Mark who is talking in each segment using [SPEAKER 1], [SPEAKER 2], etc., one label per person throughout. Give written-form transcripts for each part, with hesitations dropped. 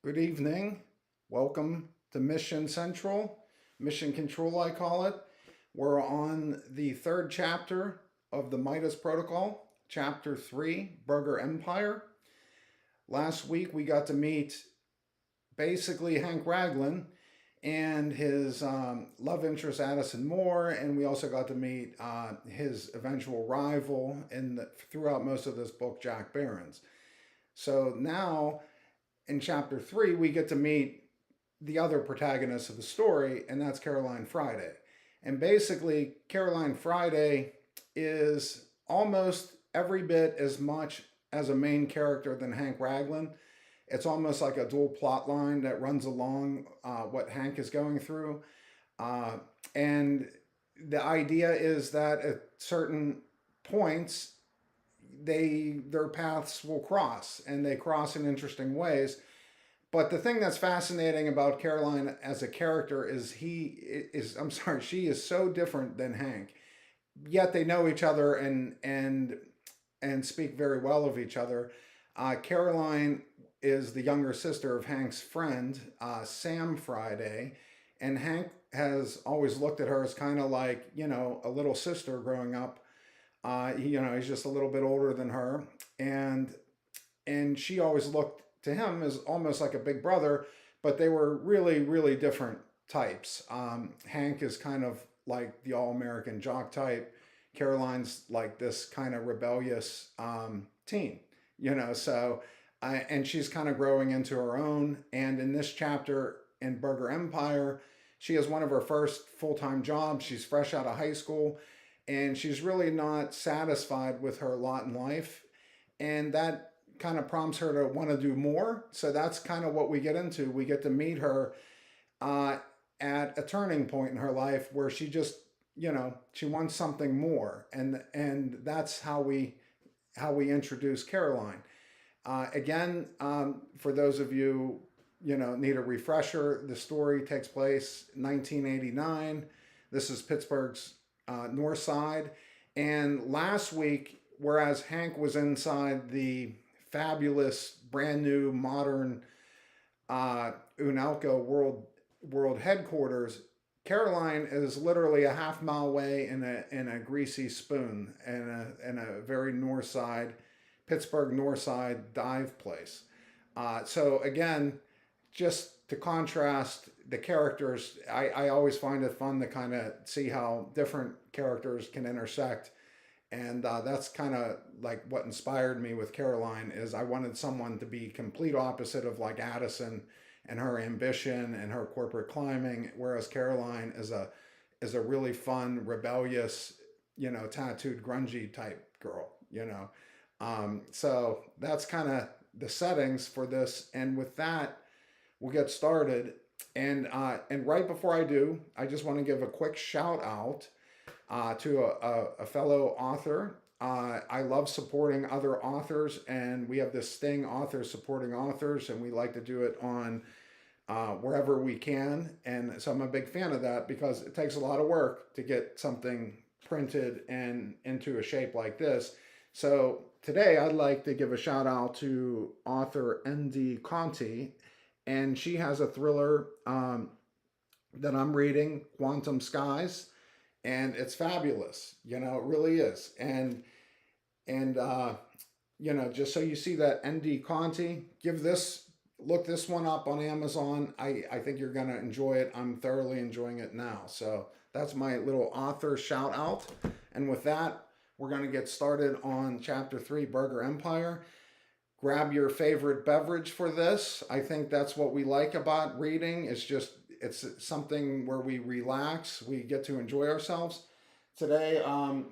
[SPEAKER 1] Good evening. Welcome to Mission Central, Mission Control, I call it. We're on the third chapter of the Midas Protocol, Chapter 3, Burger Empire. Last week we got to meet basically Hank Raglan and his love interest Addison Moore, and we also got to meet his eventual rival throughout most of this book, Jack Barron's. So now in chapter 3, we get to meet the other protagonist of the story, and that's Caroline Friday. And basically, Caroline Friday is almost every bit as much as a main character than Hank Raglan. It's almost like a dual plot line that runs along what Hank is going through. Uh, and the idea is that at certain points, their paths will cross, and they cross in interesting ways. But the thing that's fascinating about Caroline as a character is she is so different than Hank. Yet they know each other and speak very well of each other. Caroline is the younger sister of Hank's friend, Sam Friday, and Hank has always looked at her as kind of like, a little sister growing up. He's just a little bit older than her, and she always looked to him as almost like a big brother, but they were really, really different types. Hank is kind of like the all American jock type. Caroline's like this kind of rebellious teen, and she's kind of growing into her own. And in this chapter in Burger Empire, she has one of her first full time jobs. She's fresh out of high school, and she's really not satisfied with her lot in life. And that kind of prompts her to want to do more. So that's kind of what we get into. We get to meet her at a turning point in her life where she just, she wants something more, and that's how we introduce Caroline. Again, for those of you need a refresher, the story takes place 1989. This is Pittsburgh's north side, and last week, whereas Hank was inside the fabulous, brand new, modern Unalco world headquarters, Caroline is literally a half mile away in a greasy spoon in a very north side, Pittsburgh north side dive place. So again, just to contrast the characters, I always find it fun to kind of see how different characters can intersect. And that's kind of like what inspired me with Caroline is I wanted someone to be complete opposite of like Addison and her ambition and her corporate climbing, whereas Caroline is a really fun, rebellious, tattooed, grungy type girl. So that's kind of the settings for this. And with that, we'll get started. And right before I do, I just want to give a quick shout out to a fellow author. I love supporting other authors, and we have this thing, authors supporting authors, and we like to do it on wherever we can. And so I'm a big fan of that because it takes a lot of work to get something printed and into a shape like this. So today I'd like to give a shout out to author N.D. Conti, and she has a thriller that I'm reading, Quantum Skies, and it's fabulous. It really is. And just so you see that N.D. Conti, look this one up on Amazon. I think you're gonna enjoy it. I'm thoroughly enjoying it now. So that's my little author shout out. And with that, we're gonna get started on chapter 3, Burger Empire. Grab your favorite beverage for this. I think that's what we like about reading. It's something where we relax, we get to enjoy ourselves. Today, I'm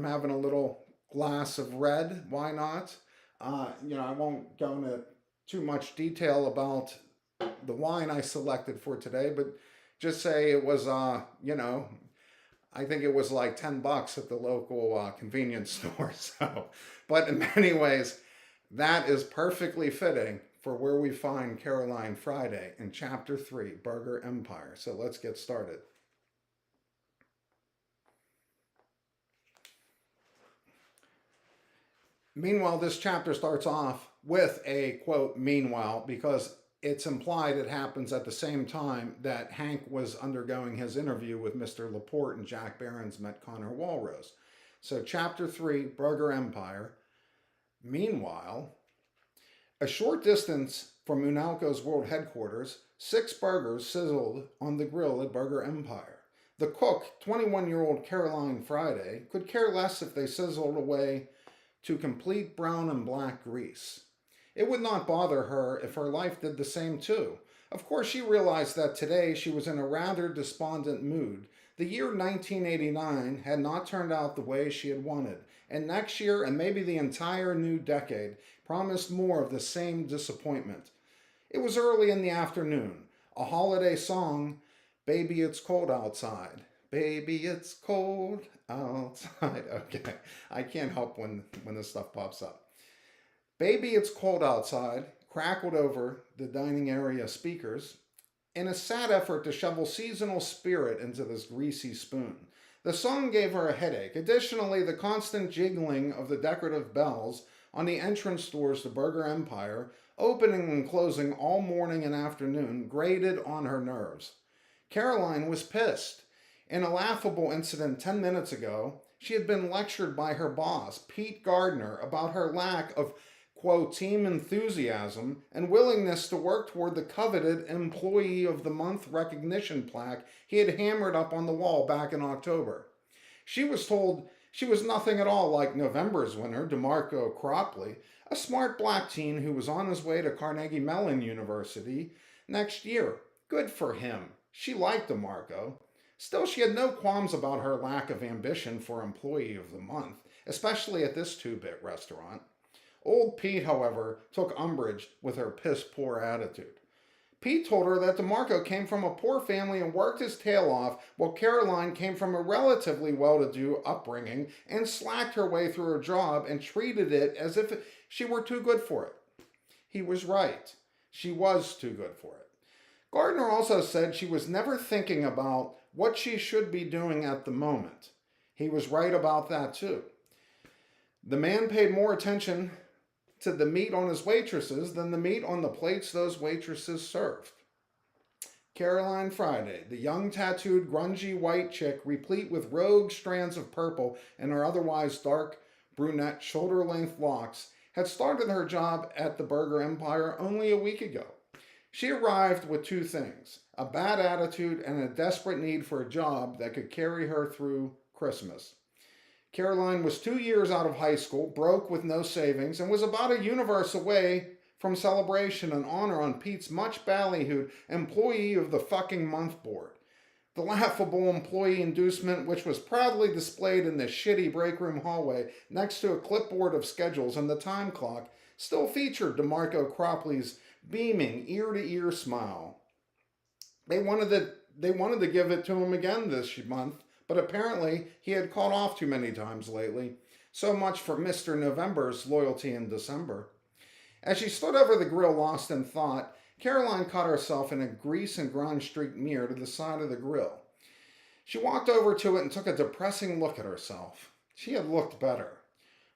[SPEAKER 1] having a little glass of red. Why not? I won't go into too much detail about the wine I selected for today, but just say it was, I think it was like $10 at the local convenience store. So, but in many ways, that is perfectly fitting for where we find Caroline Friday in chapter 3, Burger Empire. So let's get started. Meanwhile, this chapter starts off with a quote, meanwhile, because it's implied it happens at the same time that Hank was undergoing his interview with Mr. Laporte and Jack Barron's met Connor Walrose. So, Chapter 3, Burger Empire. Meanwhile, a short distance from Unalco's world headquarters, 6 burgers sizzled on the grill at Burger Empire. The cook, 21-year-old Caroline Friday, could care less if they sizzled away to complete brown and black grease. It would not bother her if her life did the same too. Of course, she realized that today she was in a rather despondent mood. The year 1989 had not turned out the way she had wanted, and next year and maybe the entire new decade promised more of the same disappointment. It was early in the afternoon. A holiday song, Baby It's Cold Outside. Baby It's Cold Outside. Okay, I can't help when this stuff pops up. Baby It's Cold Outside crackled over the dining area speakers in a sad effort to shovel seasonal spirit into this greasy spoon. The song gave her a headache. Additionally, the constant jiggling of the decorative bells on the entrance doors to Burger Empire, opening and closing all morning and afternoon, grated on her nerves. Caroline was pissed. In a laughable incident 10 minutes ago, she had been lectured by her boss, Pete Gardner, about her lack of, quote, team enthusiasm and willingness to work toward the coveted Employee of the Month recognition plaque he had hammered up on the wall back in October. She was told she was nothing at all like November's winner, DeMarco Cropley, a smart black teen who was on his way to Carnegie Mellon University next year. Good for him. She liked DeMarco. Still, she had no qualms about her lack of ambition for Employee of the Month, especially at this two-bit restaurant. Old Pete, however, took umbrage with her piss-poor attitude. Pete told her that DeMarco came from a poor family and worked his tail off, while Caroline came from a relatively well-to-do upbringing and slacked her way through her job and treated it as if she were too good for it. He was right. She was too good for it. Gardner also said she was never thinking about what she should be doing at the moment. He was right about that too. The man paid more attention to the meat on his waitresses than the meat on the plates those waitresses served. Caroline Friday, the young tattooed grungy white chick replete with rogue strands of purple in her otherwise dark brunette shoulder-length locks, had started her job at the Burger Empire only a week ago. She arrived with 2 things, a bad attitude and a desperate need for a job that could carry her through Christmas. Caroline was 2 years out of high school, broke with no savings, and was about a universe away from celebration and honor on Pete's much ballyhooed Employee of the fucking Month board. The laughable employee inducement, which was proudly displayed in the shitty break room hallway next to a clipboard of schedules and the time clock, still featured DeMarco Cropley's beaming, ear-to-ear smile. They wanted to give it to him again this month, but apparently he had caught off too many times lately. So much for Mr. November's loyalty in December. As she stood over the grill lost in thought, Caroline caught herself in a grease and grunge-streaked mirror to the side of the grill. She walked over to it and took a depressing look at herself. She had looked better.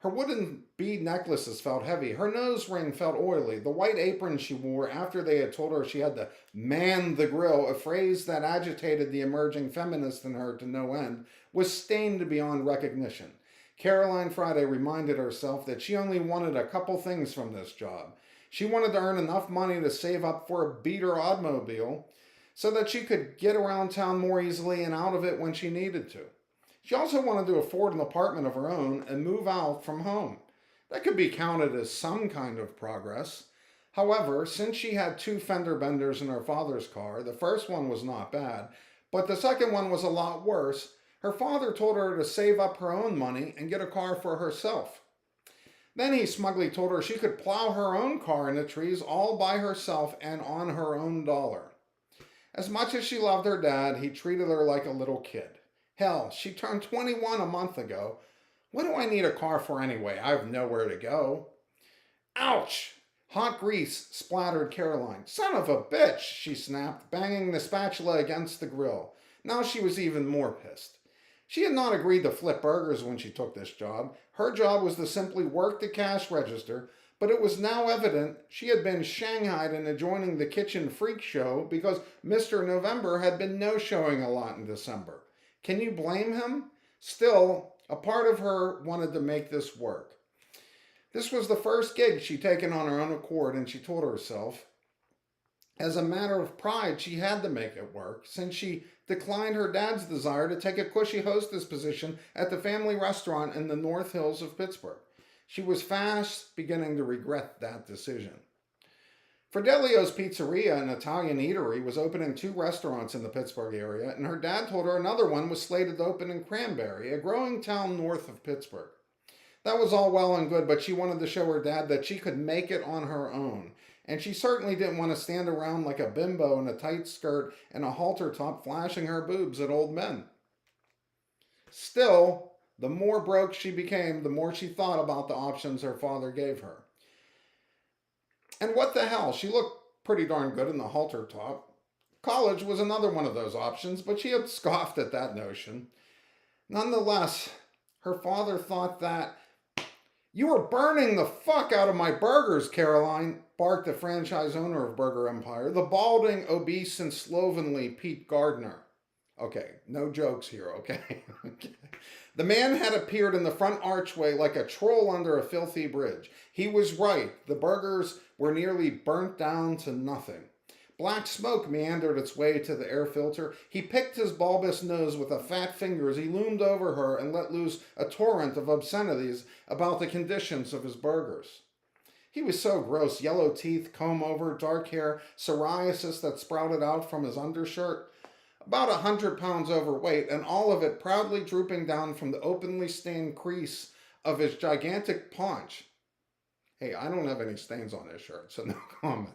[SPEAKER 1] Her wooden bead necklaces felt heavy. Her nose ring felt oily. The white apron she wore after they had told her she had to man the grill, a phrase that agitated the emerging feminist in her to no end, was stained beyond recognition. Caroline Friday reminded herself that she only wanted a couple things from this job. She wanted to earn enough money to save up for a beater automobile so that she could get around town more easily and out of it when she needed to. She also wanted to afford an apartment of her own and move out from home. That could be counted as some kind of progress. However, since she had 2 fender benders in her father's car, the first one was not bad, but the second one was a lot worse. Her father told her to save up her own money and get a car for herself. Then he smugly told her she could plow her own car in the trees all by herself and on her own dollar. As much as she loved her dad, he treated her like a little kid. Hell, she turned 21 a month ago. What do I need a car for anyway? I have nowhere to go. Ouch! Hot grease splattered Caroline. Son of a bitch, she snapped, banging the spatula against the grill. Now she was even more pissed. She had not agreed to flip burgers when she took this job. Her job was to simply work the cash register, But it was now evident she had been shanghaied into joining the kitchen freak show because Mr. November had been no-showing a lot in December. Can you blame him? Still, a part of her wanted to make this work. This was the first gig she'd taken on her own accord, and she told herself, as a matter of pride, she had to make it work, since she declined her dad's desire to take a cushy hostess position at the family restaurant in the North Hills of Pittsburgh. She was fast beginning to regret that decision. Fidelio's Pizzeria, an Italian eatery, was opening 2 restaurants in the Pittsburgh area, and her dad told her another one was slated to open in Cranberry, a growing town north of Pittsburgh. That was all well and good, but she wanted to show her dad that she could make it on her own. And she certainly didn't want to stand around like a bimbo in a tight skirt and a halter top flashing her boobs at old men. Still, the more broke she became, the more she thought about the options her father gave her. And what the hell, she looked pretty darn good in the halter top. College was another one of those options, but she had scoffed at that notion. Nonetheless, her father thought that, "You were burning the fuck out of my burgers, Caroline," barked the franchise owner of Burger Empire, the balding, obese, and slovenly Pete Gardner. Okay, no jokes here, okay? The man had appeared in the front archway like a troll under a filthy bridge. He was right. The burgers were nearly burnt down to nothing. Black smoke meandered its way to the air filter. He picked his bulbous nose with a fat finger as he loomed over her and let loose a torrent of obscenities about the conditions of his burgers. He was so gross. Yellow teeth, comb-over, dark hair, psoriasis that sprouted out from his undershirt. About 100 pounds overweight, and all of it proudly drooping down from the openly stained crease of his gigantic paunch. Hey, I don't have any stains on this shirt, so no comment.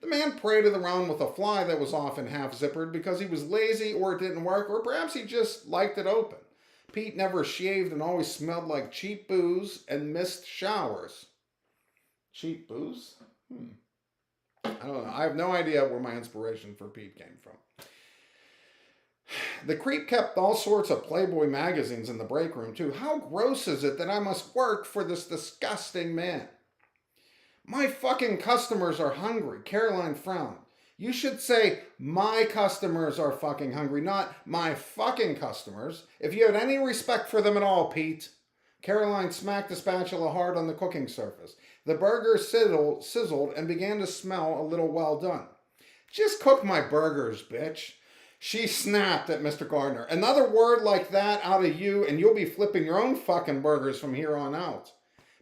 [SPEAKER 1] The man paraded around with a fly that was often half-zippered because he was lazy or it didn't work, or perhaps he just liked it open. Pete never shaved and always smelled like cheap booze and missed showers. Cheap booze? I don't know. I have no idea where my inspiration for Pete came from. The creep kept all sorts of Playboy magazines in the break room, too. How gross is it that I must work for this disgusting man? My fucking customers are hungry. Caroline frowned. You should say, my customers are fucking hungry, not my fucking customers. If you had any respect for them at all, Pete. Caroline smacked the spatula hard on the cooking surface. The burger sizzled and began to smell a little well done. Just cook my burgers, bitch. She snapped at Mr. Gardner. Another word like that out of you and you'll be flipping your own fucking burgers from here on out.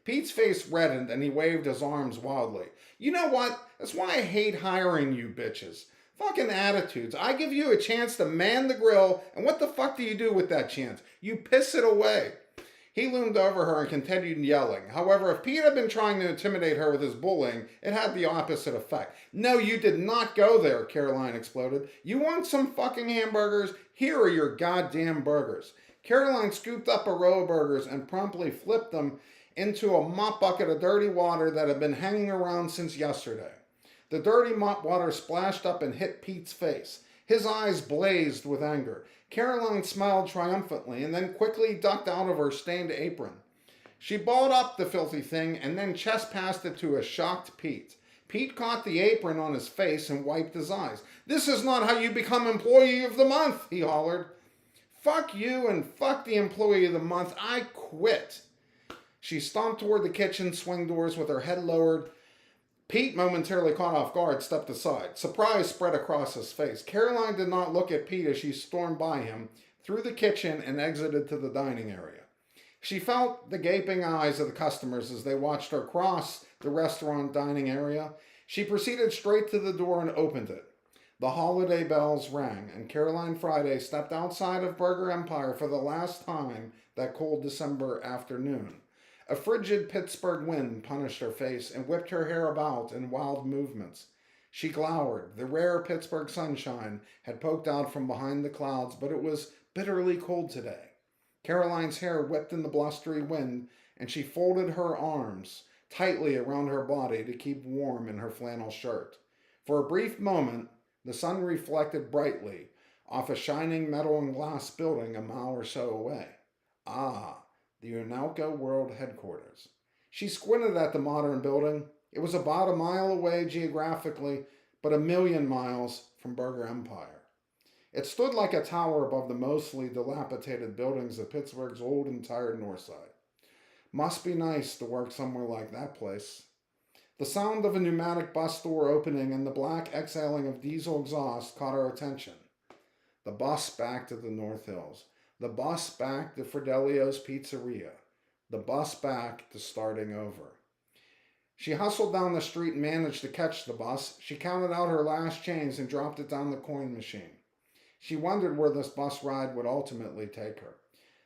[SPEAKER 1] Pete's face reddened and he waved his arms wildly. You know what? That's why I hate hiring you bitches. Fucking attitudes. I give you a chance to man the grill, and what the fuck do you do with that chance? You piss it away. He loomed over her and continued yelling. However, if Pete had been trying to intimidate her with his bullying, it had the opposite effect. No, you did not go there, Caroline exploded. You want some fucking hamburgers? Here are your goddamn burgers. Caroline scooped up a row of burgers and promptly flipped them into a mop bucket of dirty water that had been hanging around since yesterday. The dirty mop water splashed up and hit Pete's face. His eyes blazed with anger. Caroline smiled triumphantly and then quickly ducked out of her stained apron. She balled up the filthy thing and then chest-passed it to a shocked Pete. Pete caught the apron on his face and wiped his eyes. This is not how you become Employee of the Month, he hollered. Fuck you and fuck the Employee of the Month. I quit. She stomped toward the kitchen swing doors with her head lowered. Pete, momentarily caught off guard, stepped aside. Surprise spread across his face. Caroline did not look at Pete as she stormed by him, through the kitchen, and exited to the dining area. She felt the gaping eyes of the customers as they watched her cross the restaurant dining area. She proceeded straight to the door and opened it. The holiday bells rang, and Caroline Friday stepped outside of Burger Empire for the last time that cold December afternoon. A frigid Pittsburgh wind punished her face and whipped her hair about in wild movements. She glowered. The rare Pittsburgh sunshine had poked out from behind the clouds, but it was bitterly cold today. Caroline's hair whipped in the blustery wind, and she folded her arms tightly around her body to keep warm in her flannel shirt. For a brief moment, the sun reflected brightly off a shining metal and glass building a mile or so away. Ah, the Unalco World Headquarters. She squinted at the modern building. It was about a mile away geographically, but a million miles from Burger Empire. It stood like a tower above the mostly dilapidated buildings of Pittsburgh's old and tired north side. Must be nice to work somewhere like that place. The sound of a pneumatic bus door opening and the black exhaling of diesel exhaust caught our attention. The bus back to the North Hills. The bus back to Fidelio's Pizzeria. The bus back to starting over. She hustled down the street and managed to catch the bus. She counted out her last change and dropped it down the coin machine. She wondered where this bus ride would ultimately take her.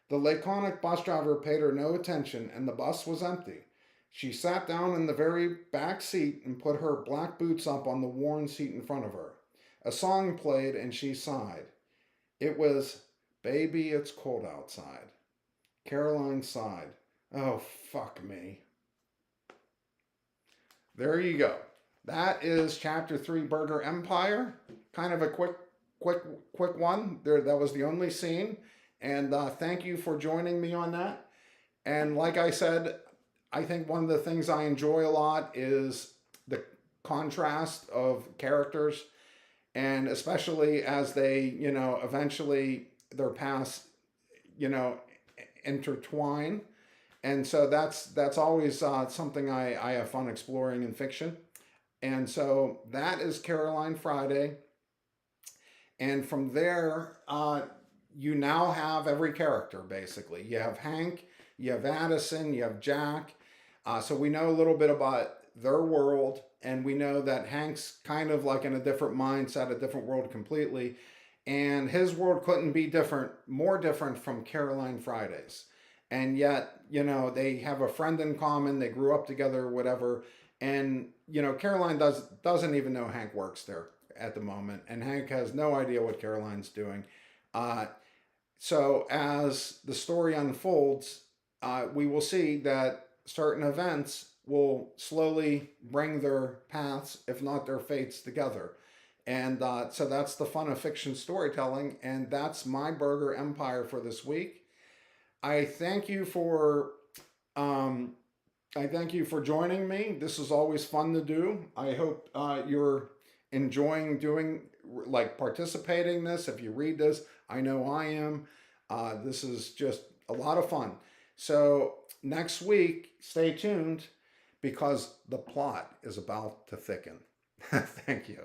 [SPEAKER 1] The laconic bus driver paid her no attention, and the bus was empty. She sat down in the very back seat and put her black boots up on the worn seat in front of her. A song played, and she sighed. It was Baby, It's Cold Outside. Caroline sighed. Oh, fuck me. There you go. That is Chapter 3, Burger Empire. Kind of a quick one. That was the only scene. And thank you for joining me on that. And like I said, I think one of the things I enjoy a lot is the contrast of characters. And especially as they, eventually their paths, intertwine. And so that's always something I have fun exploring in fiction. And so that is Caroline Friday. And from there, you now have every character, basically. You have Hank, you have Addison, you have Jack. So we know a little bit about their world, and we know that Hank's kind of like in a different mindset, a different world completely. And his world couldn't be more different from Caroline Friday's. And yet, they have a friend in common, they grew up together, whatever. And, Caroline doesn't even know Hank works there at the moment. And Hank has no idea what Caroline's doing. So as the story unfolds, we will see that certain events will slowly bring their paths, if not their fates, together. And so that's the fun of fiction storytelling. And that's my Burger Empire for this week. I thank you for joining me. This is always fun to do. I hope you're enjoying participating in this. If you read this, I know I am. This is just a lot of fun. So next week, stay tuned because the plot is about to thicken. Thank you.